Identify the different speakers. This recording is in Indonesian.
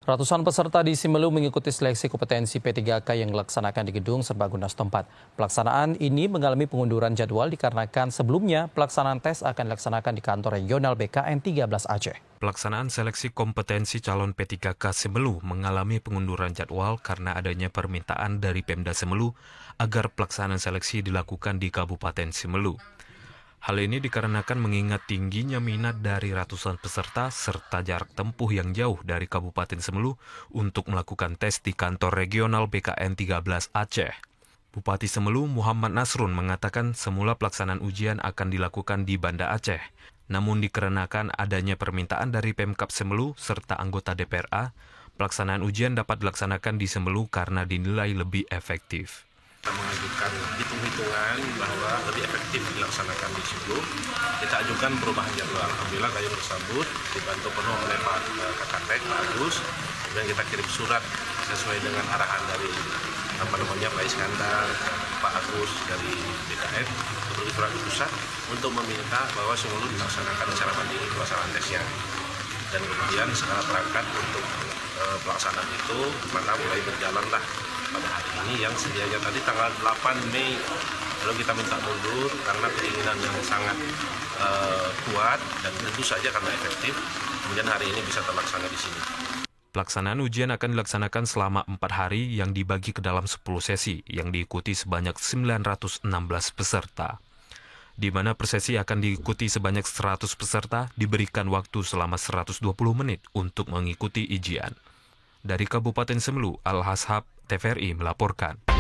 Speaker 1: Ratusan peserta di Simelu mengikuti seleksi kompetensi P3K yang dilaksanakan di gedung serbaguna setempat. Pelaksanaan ini mengalami pengunduran jadwal dikarenakan sebelumnya pelaksanaan tes akan dilaksanakan di kantor regional BKN 13 Aceh.
Speaker 2: Pelaksanaan seleksi kompetensi calon P3K Simelu mengalami pengunduran jadwal karena adanya permintaan dari Pemda Simelu agar pelaksanaan seleksi dilakukan di Kabupaten Simelu. Hal ini dikarenakan mengingat tingginya minat dari ratusan peserta serta jarak tempuh yang jauh dari Kabupaten Simelu untuk melakukan tes di kantor regional BKN 13 Aceh. Bupati Simelu Muhammad Nasrun mengatakan semula pelaksanaan ujian akan dilakukan di Banda Aceh. Namun dikarenakan adanya permintaan dari Pemkab Simelu serta anggota DPRA, pelaksanaan ujian dapat dilaksanakan di Simelu karena dinilai lebih efektif.
Speaker 3: Kita mengajukan hitung-hitungan bahwa lebih efektif dilaksanakan di situ. Kita ajukan perubahan jadwal. Alhamdulillah gayung tersebut dibantu penuh oleh Pak Kapolres Pak Agus. Kemudian kita kirim surat sesuai dengan arahan dari Pak Iskandar, Pak Agus dari BKN, untuk surat pusat untuk meminta bahwa Simelu dilaksanakan secara mandiri pelaksanaan tesnya. Dan kemudian segala perangkat untuk pelaksanaan itu maka mulai berjalanlah pada hari ini yang sedianya tadi tanggal 8 Mei. Lalu kita minta mundur karena keinginan yang sangat kuat dan tentu saja karena efektif. Kemudian hari ini bisa terlaksana di sini.
Speaker 2: Pelaksanaan ujian akan dilaksanakan selama 4 hari yang dibagi ke dalam 10 sesi yang diikuti sebanyak 916 peserta. Di mana per sesi akan diikuti sebanyak 100 peserta diberikan waktu selama 120 menit untuk mengikuti ujian. Dari Kabupaten Simelu, Al-Hashab, TVRI melaporkan.